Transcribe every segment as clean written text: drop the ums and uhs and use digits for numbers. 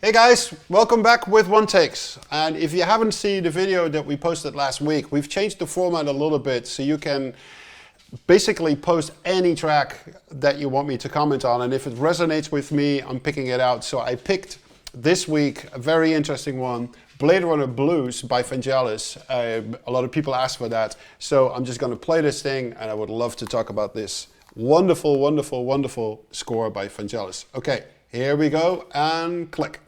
Hey guys, welcome back with One Takes. And if you haven't seen the video that we posted last week, we've changed the format a little bit so you can basically post any track that you want me to comment on. And if it resonates with me, I'm picking it out. So I picked this week a very interesting one, Blade Runner Blues by Vangelis. A lot of people asked for that. So I'm just going to play this thing and I would love to talk about this wonderful, wonderful, wonderful score by Vangelis. Okay. Here we go, and click.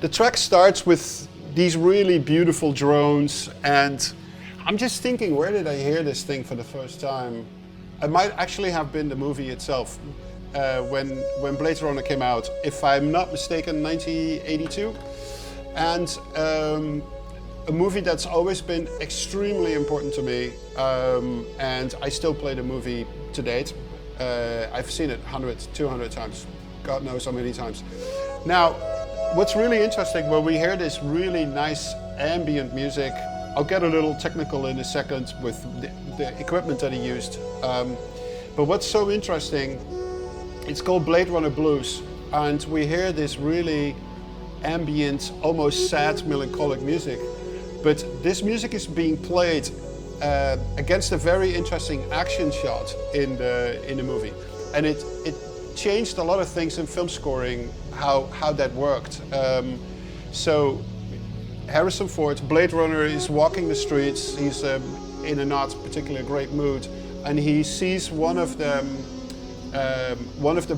The track starts with these really beautiful drones, and I'm just thinking, where did I hear this thing for the first time? It might actually have been the movie itself, when Blade Runner came out, if I'm not mistaken, 1982. And a movie that's always been extremely important to me, and I still play the movie to date. I've seen it 100, 200 times, God knows how many times. Now, what's really interesting, when we hear this really nice ambient music, I'll get a little technical in a second with the equipment that he used, but what's so interesting, it's called Blade Runner Blues, and we hear this really ambient, almost sad, melancholic music, but this music is being played against a very interesting action shot in the movie, and it changed a lot of things in film scoring, how that worked. So Harrison Ford, Blade Runner, is walking the streets. He's in a not particularly great mood, and he sees one of the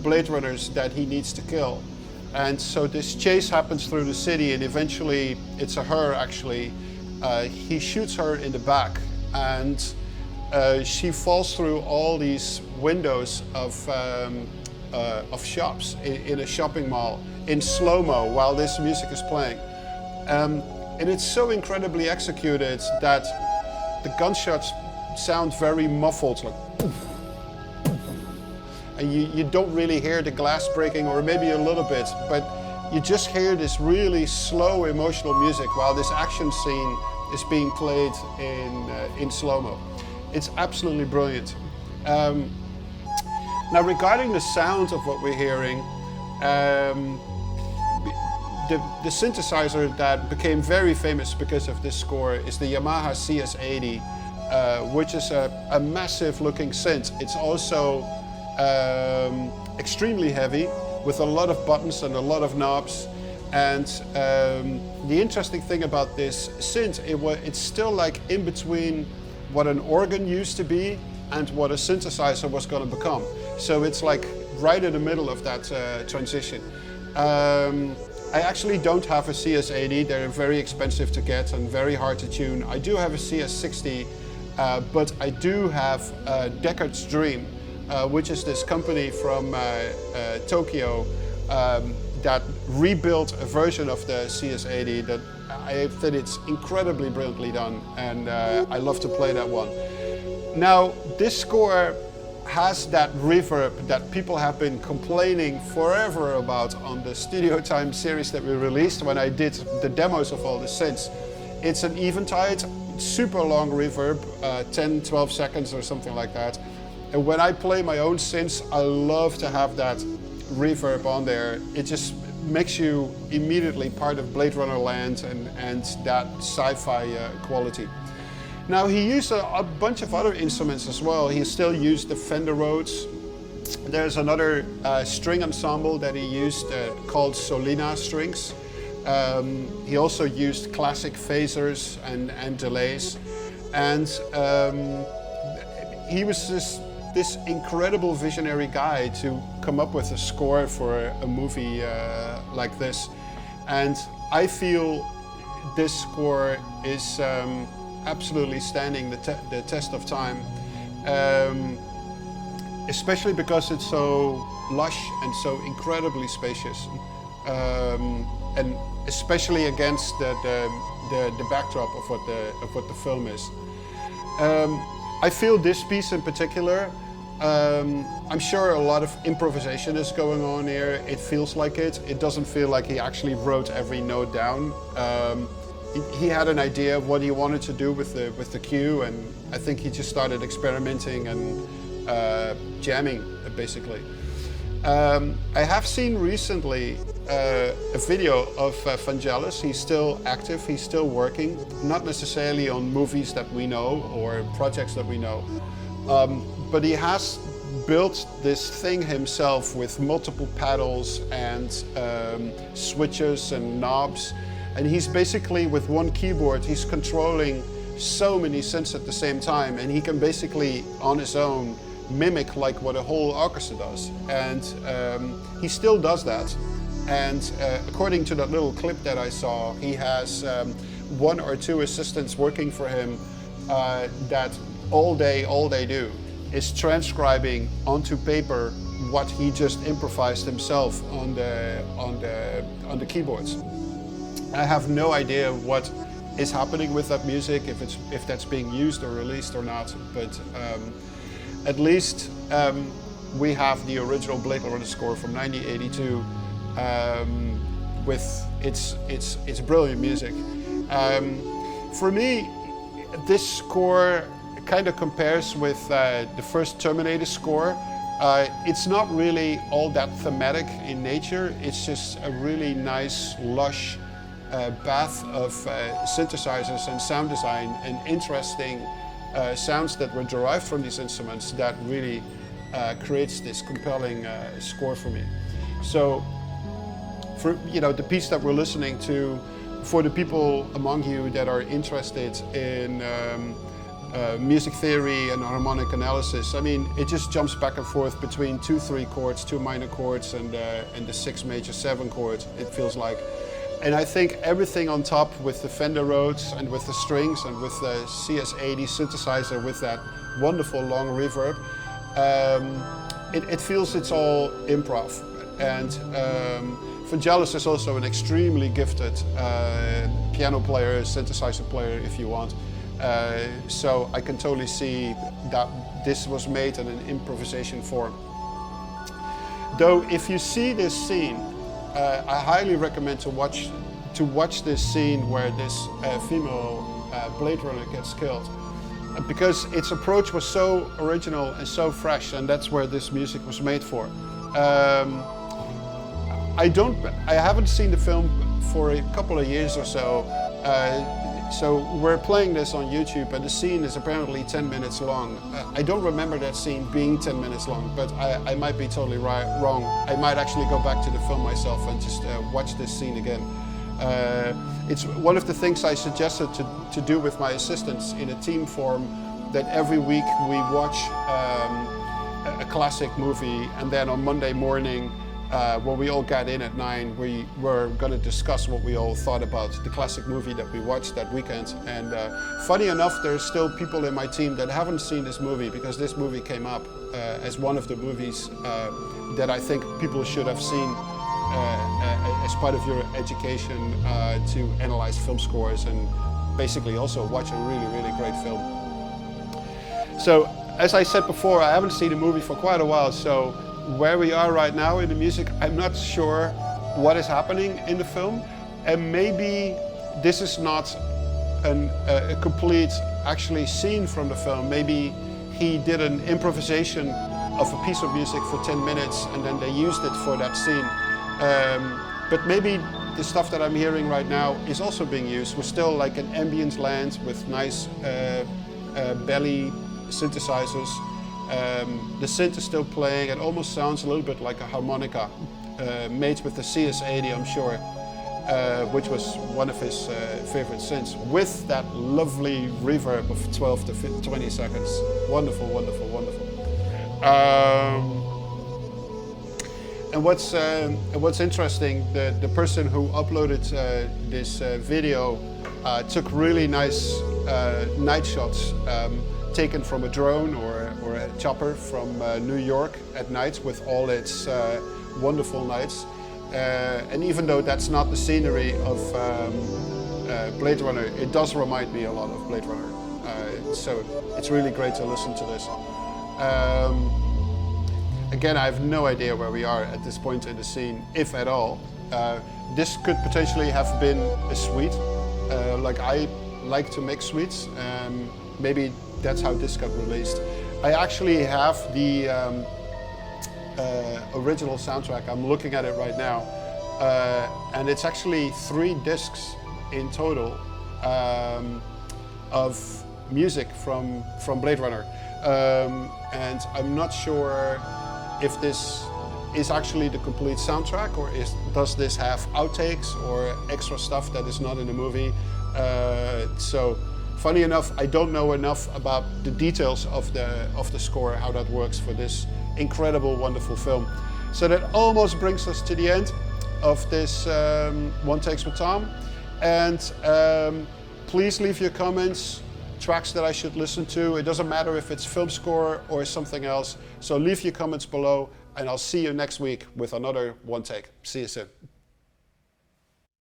Blade Runners that he needs to kill, and so this chase happens through the city, and eventually it's a her actually. He shoots her in the back, and she falls through all these windows of shops in a shopping mall in slow-mo while this music is playing. And it's so incredibly executed that the gunshots sound very muffled, like poof, poof. And you don't really hear the glass breaking, or maybe a little bit, but you just hear this really slow emotional music while this action scene is being played in slow-mo. It's absolutely brilliant. Now, regarding the sound of what we're hearing, the synthesizer that became very famous because of this score is the Yamaha CS80, which is a massive-looking synth. It's also extremely heavy, with a lot of buttons and a lot of knobs. And the interesting thing about this synth, it's still like in between what an organ used to be and what a synthesizer was going to become. So it's like right in the middle of that transition. I actually don't have a CS80. They're very expensive to get and very hard to tune. I do have a CS60, but I do have Deckard's Dream, which is this company from Tokyo that rebuilt a version of the CS80 that I think it's incredibly brilliantly done, and I love to play that one. Now, this score has that reverb that people have been complaining forever about on the Studio Time series that we released when I did the demos of all the synths. It's an Eventide, super long reverb, 10, 12 seconds or something like that. And when I play my own synths, I love to have that reverb on there. It just makes you immediately part of Blade Runner land and that sci-fi quality. Now, he used a bunch of other instruments as well. He still used the Fender Rhodes. There's another string ensemble that he used called Solina strings. He also used classic phasers and delays. And he was this incredible visionary guy to come up with a score for a movie like this. And I feel this score is absolutely standing the test of time, especially because it's so lush and so incredibly spacious, and especially against the backdrop of what the film is. I feel this piece in particular, I'm sure a lot of improvisation is going on here. It feels like it. It doesn't feel like he actually wrote every note down. He had an idea of what he wanted to do with the cue, and I think he just started experimenting and jamming, basically. I have seen recently a video of Vangelis. He's still active, he's still working, not necessarily on movies that we know or projects that we know, but he has built this thing himself with multiple pedals and switches and knobs, and he's basically, with one keyboard, he's controlling so many synths at the same time, and he can basically on his own mimic like what a whole orchestra does, and he still does that. And according to that little clip that I saw, he has one or two assistants working for him that all they do is transcribing onto paper what he just improvised himself on the keyboards. I have no idea what is happening with that music, if that's being used or released or not, but at least we have the original Blade Runner score from 1982 with its brilliant music. For me, this score kind of compares with the first Terminator score. It's not really all that thematic in nature. It's just a really nice, lush bath of synthesizers and sound design and interesting sounds that were derived from these instruments that really creates this compelling score for me. So, for the piece that we're listening to, for the people among you that are interested in music theory and harmonic analysis, I mean, it just jumps back and forth between 2-3 chords, 2 minor chords, and the 6 major 7 chords, it feels like. And I think everything on top with the Fender Rhodes and with the strings and with the CS80 synthesizer with that wonderful long reverb, it feels it's all improv. And Vangelis is also an extremely gifted piano player, synthesizer player if you want. So I can totally see that this was made in an improvisation form. Though if you see this scene, I highly recommend to watch this scene where this female Blade Runner gets killed, because its approach was so original and so fresh, and that's where this music was made for. I haven't seen the film for a couple of years or so. So we're playing this on YouTube, and the scene is apparently 10 minutes long. I don't remember that scene being 10 minutes long, but I might be totally wrong. I might actually go back to the film myself and just watch this scene again. It's one of the things I suggested to do with my assistants in a team form, that every week we watch a classic movie, and then on Monday morning, when we all got in at 9, we were going to discuss what we all thought about the classic movie that we watched that weekend. And funny enough, there's still people in my team that haven't seen this movie, because this movie came up as one of the movies that I think people should have seen as part of your education to analyze film scores and basically also watch a really, really great film. So, as I said before, I haven't seen the movie for quite a while, so where we are right now in the music, I'm not sure what is happening in the film, and maybe this is not a complete actually scene from the film. Maybe he did an improvisation of a piece of music for 10 minutes and then they used it for that scene. But maybe the stuff that I'm hearing right now is also being used. We're still like an ambient land with nice belly synthesizers. The synth is still playing. It almost sounds a little bit like a harmonica, made with the CS80, I'm sure, which was one of his favorite synths, with that lovely reverb of 12 to 20 seconds. Wonderful, wonderful, wonderful. And what's interesting, the person who uploaded this video took really nice night shots taken from a drone or a chopper from New York at night with all its wonderful nights. And even though that's not the scenery of Blade Runner, it does remind me a lot of Blade Runner. So it's really great to listen to this. Again, I have no idea where we are at this point in the scene, if at all. This could potentially have been a suite. Like I like to make suites. Maybe that's how this got released. I actually have the original soundtrack. I'm looking at it right now, and it's actually 3 discs in total of music from Blade Runner, and I'm not sure if this is actually the complete soundtrack, or does this have outtakes or extra stuff that is not in the movie. So funny enough, I don't know enough about the details of the score, how that works for this incredible, wonderful film. So that almost brings us to the end of this One Takes with Tom. And please leave your comments, tracks that I should listen to. It doesn't matter if it's film score or something else. So leave your comments below, and I'll see you next week with another One Take. See you soon.